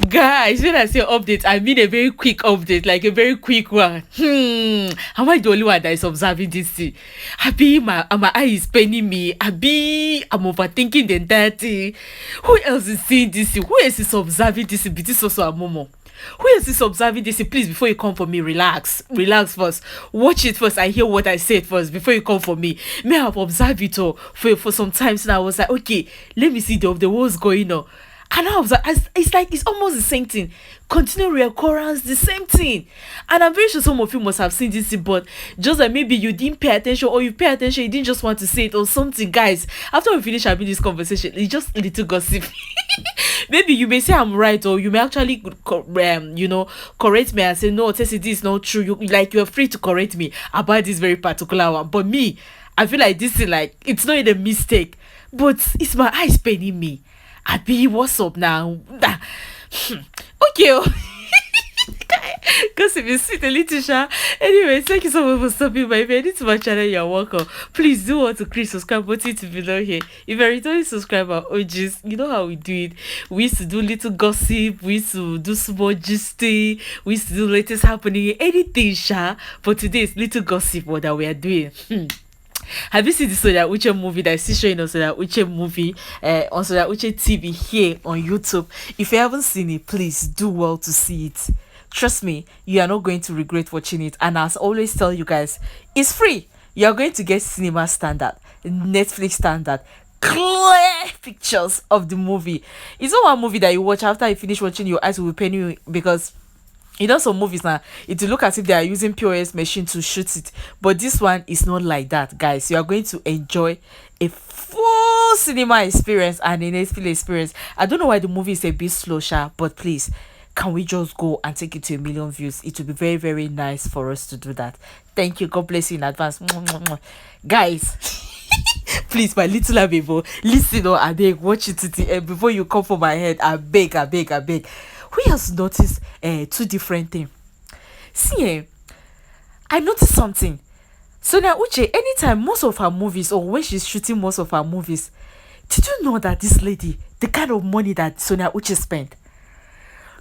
Guys, when I say update, I mean a very quick update, like a very quick one. Am I the only one that is observing this thing? Abi, my eye is paining me. Abi, I'm overthinking the entire thing. Who else is seeing this thing? Who else is observing this thing? This also a momo. Who else is observing this? Please, before you come for me, relax first. Watch it first. I hear what I said first before you come for me. May I have observed it all for some time. So I was like, okay, let me see the what's going on. And I was like, it's like it's almost the same thing, continual reoccurrence, the same thing. And I'm very sure some of you must have seen this thing, but just like maybe you didn't pay attention, or you pay attention, you didn't just want to say it or something. Guys, after we finish having this conversation, it's just a little gossip. Maybe you may say I'm right, or you may actually correct me and say, no, Tessie, this is not true. You're free to correct me about this very particular one. But me, I feel like this is like, it's not a mistake, but it's my eyes paining me. Abi, what's up now? Okay. Because if you see the little sha. Anyway, thank you so much for stopping by. If you're new to my channel, you're welcome. Please do want to click subscribe button to below here. If you're a returning subscriber, OGs, you know how we do it. We used to do little gossip, we used to do small gisting, we used to do latest happening, anything sha. But today is little gossip what that we are doing. Have you seen the Sonia Uche movie that is still showing on Sonia Uche movie on Sonia Uche TV here on YouTube? If you haven't seen it, please do well to see it. Trust me, you are not going to regret watching it. And as I always tell you guys, it's free. You are going to get cinema standard, Netflix standard, clear pictures of the movie. It's not one movie that you watch after you finish watching, your eyes will be paining you, because you know some movies now it will look as if they are using POS machine to shoot it, but this one is not like that, guys. You are going to enjoy a full cinema experience and a Netflix experience. I don't know why the movie is a bit slow, sha, but please, can we just go and take it to 1,000,000 views? It will be very, very nice for us to do that. Thank you. God bless you in advance. Guys. Please, my little amiibo, listen or I beg, watch it to the end before you come for my head. I beg. Who else noticed two different things? See, I noticed something. Sonia Uche, anytime most of her movies, or when she's shooting most of her movies, did you know that this lady, the kind of money that Sonia Uche spent?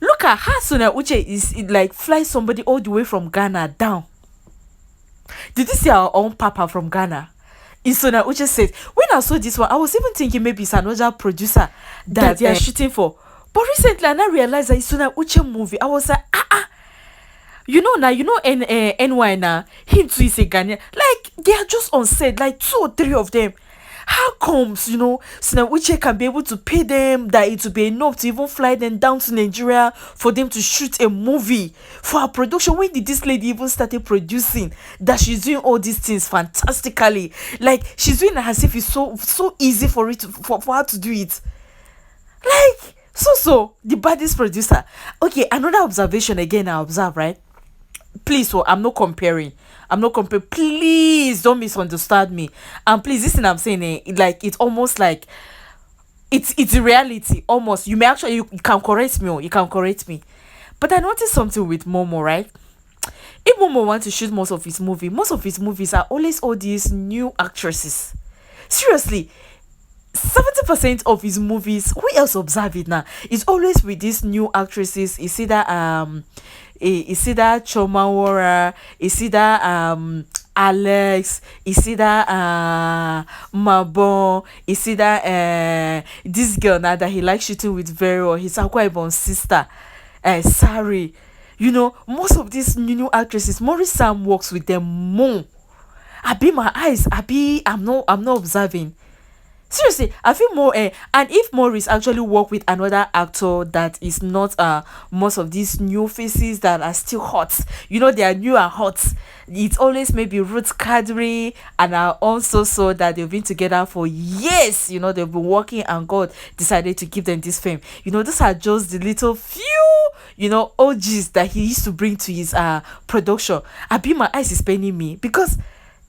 Look at how Sonia Uche is like fly somebody all the way from Ghana down. Did you see our own papa from Ghana? In Sonia Uche said, when I saw this one, I was even thinking maybe it's another producer that they are shooting for. But recently, I now realized that it's Sonia Uche movie. I was like, NY now, him too is a Ghanaian. Like, they are just on set, like 2 or 3 of them. How comes, Sonia Uche can be able to pay them that it will be enough to even fly them down to Nigeria for them to shoot a movie for her production? When did this lady even started producing that she's doing all these things fantastically? Like, she's doing it as if it's so easy for her to do it. Like, so the baddest producer. Okay, another observation again I observe, right? Please, so I'm not comparing. Please don't misunderstand me. And please, listen, I'm saying like it's almost like it's reality almost. You may actually you can correct me, or you can correct me. But I noticed something with Momo, right? If Momo wants to shoot most of his movies are always all these new actresses. Seriously, 70% of his movies, who else observe it now? It's always with these new actresses. Is either Chomawara, is either Alex, is either Mabon, is either this girl now that he likes shooting with very well, his Akwa Ibom sister, Sari. You know, most of these new actresses, Maurice Sam works with them more. My eyes, I'm not observing. Seriously, I feel more and if Maurice actually work with another actor that is not most of these new faces that are still hot, they are new and hot, it's always maybe Ruth Kadri and also so that they've been together for years. They've been working and God decided to give them this fame. These are just the little few OGs that he used to bring to his production. My eyes is paining me because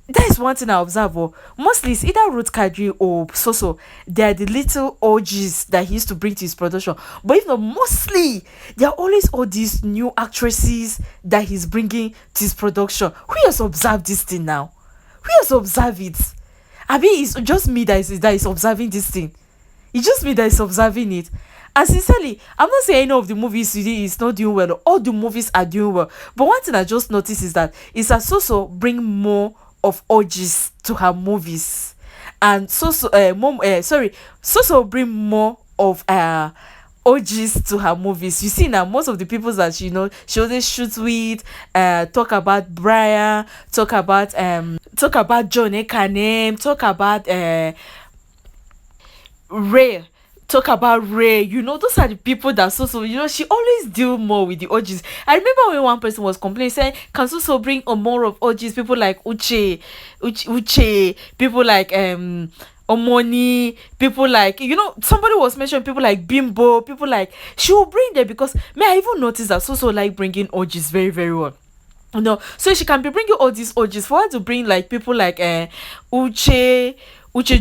that is one thing I observe. Mostly it's either Ruth Kadri or Soso. They are the little OGs that he used to bring to his production. But if not, mostly they are always all these new actresses that he's bringing to his production. Who else observe this thing now? Who else observe it? It's just me that is observing this thing. It's just me that is observing it. And sincerely, I'm not saying any of the movies is not doing well. All the movies are doing well. But one thing I just noticed is that it's a so bring more of orgies to her movies. And so bring more of orgies to her movies. You see now, most of the people that she always shoots with, talk about Brian, talk about John Ekanem, talk about Ray, talk about Ray. Those are the people that she always deal more with the orgies. I remember when one person was complaining, saying, can bring a more of orgies? People like Uche, people like Omoni, people like somebody was mentioning people like Bimbo, people like she will bring them, because may I even notice that like bringing orgies very, very well. So she can be bringing all these orgies for her to bring like people like Uche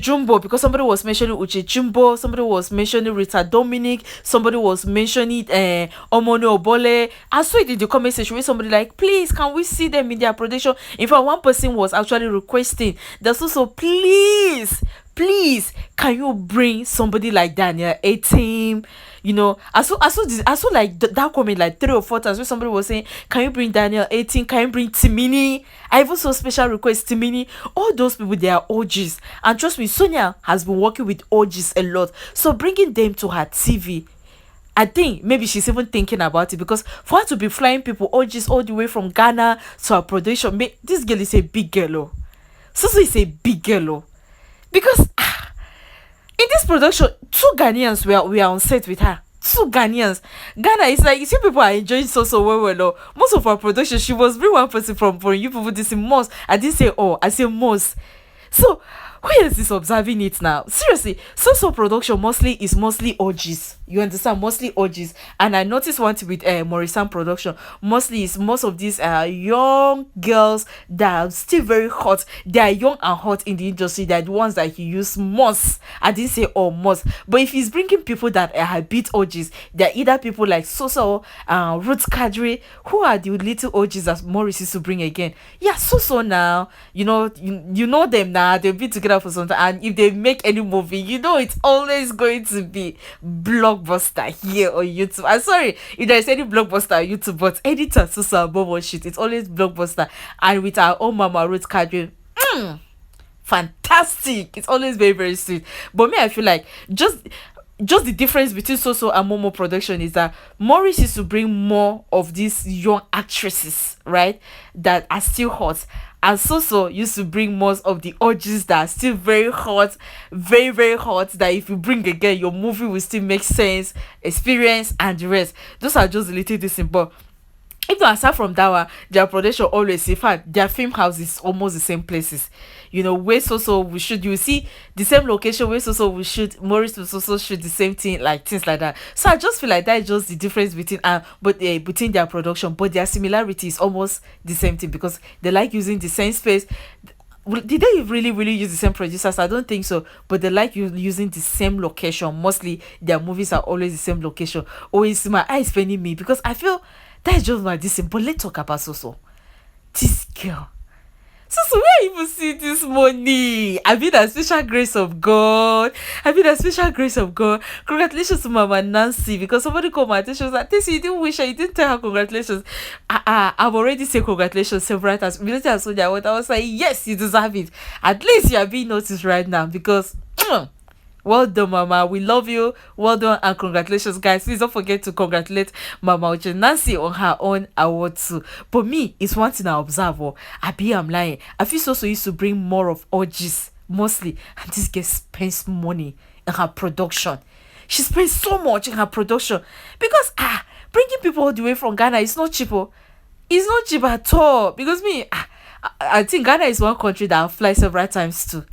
Jumbo, because somebody was mentioning Uche Jumbo, somebody was mentioning Rita Dominic, somebody was mentioning Omoni Obole. I saw it in the comment section where somebody like, please, can we see them in their production? In fact, one person was actually requesting that also, please, can you bring somebody like Daniel 18? I saw like that comment like 3 or 4 times where somebody was saying, can you bring Daniel 18? Can you bring Timini? I even saw special request Timini. All those people, they are OGs, and trust me, Sonia has been working with OGs a lot, so bringing them to her TV, I think maybe she's even thinking about it, because for her to be flying people OGs all the way from Ghana to her production, this girl is a big girl. So is a big girl. Because in this production, 2 Ghanaians we are on set with her. 2 Ghanaians. Ghana is like, you see, people are enjoying so well. Most of our production, she was bring one person from you people. This is Moss. I didn't say I say Moss. So who else is observing it now? Seriously, so production mostly orgies. You understand? Mostly orgies. And I noticed one thing with Maurice Sam production. Mostly is most of these young girls that are still very hot. They are young and hot in the industry. They're the ones that he used most. I didn't say most. But if he's bringing people that are a bit orgies, they're either people like Ruth Kadri. Who are the little orgies that Maurice used to bring again? Yeah, now. You know them now. They'll be together for some time, and if they make any movie, it's always going to be blockbuster here on YouTube. I'm sorry if there's any blockbuster on YouTube, but editor so above shit, it's always blockbuster. And with our own mama Ruth Kadri, fantastic. It's always very, very sweet. But me, I feel like just the difference between and Momo production is that Maurice used to bring more of these young actresses, right, that are still hot, and used to bring most of the orgies that are still very hot, very, very hot, that if you bring again, your movie will still make sense, experience, and the rest. Those are just a little decent. But even aside from that one, their production always, in fact, their film house is almost the same places. Where we shoot, you see the same location where we shoot, Maurice will shoot the same thing, like things like that. So I just feel like that is just the difference between between their production, but their similarity is almost the same thing, because they like using the same space. Did they really, really use the same producers? I don't think so, but they like using the same location. Mostly their movies are always the same location. Always my eyes paining me, because I feel that is just like this. But let's talk about this girl. So where you see this money? I mean, the special grace of God. Congratulations to Mama Nancy, because somebody called my attention, was like, this, you didn't wish her, you didn't tell her congratulations. I've already said congratulations several times. Immediately I saw that, I was like, yes, you deserve it. At least you are being noticed right now, because well done, Mama. We love you. Well done, and congratulations, guys. Please don't forget to congratulate Mama Uche Nancy on her own award too. But me, it's one thing I observe. I'm lying. I feel so used to bring more of orgies, mostly, and this girl spends money in her production. She spends so much in her production, because bringing people all the way from Ghana is not cheap. It's not cheap at all. Because me, I think Ghana is one country that I've fly several times to.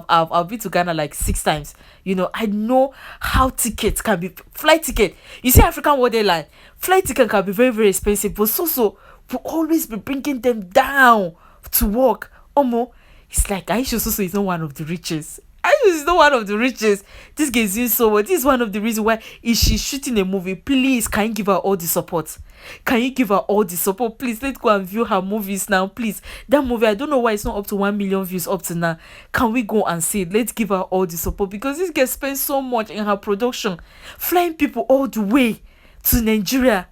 I've been to Ghana like 6 times. I know how tickets can be, flight ticket. You see, African World Airline, flight ticket can be very, very expensive, but will always be bringing them down to work. It's like Aisha is not one of the richest. Is not one of the richest. This girl is doing so well. This is one of the reasons why if she's shooting a movie, please can you give her all the support? Can you give her all the support? Please, let's go and view her movies now. Please. That movie, I don't know why it's not up to 1 million views up to now. Can we go and see it? Let's give her all the support because this girl spends so much in her production, flying people all the way to Nigeria.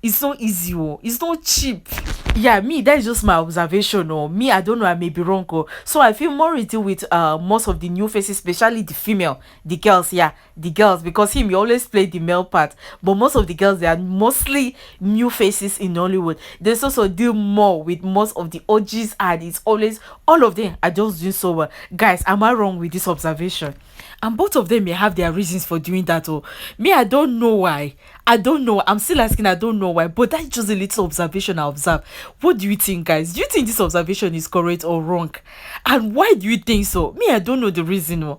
It's not easy. It's not cheap. Yeah, me, that is just my observation. Me, I don't know, I may be wrong. So I feel more into with most of the new faces, especially the female, the girls. Yeah, the girls, because him, he always play the male part, but most of the girls, they are mostly new faces in Hollywood. There's also do more with most of the OGs, and it's always all of them are just doing so well. Guys, am I wrong with this observation? And both of them may have their reasons for doing that. Me, I don't know why. I don't know. I'm still asking. I don't know why. But that's just a little observation I observe. What do you think, guys? Do you think this observation is correct or wrong? And why do you think so? Me, I don't know the reason.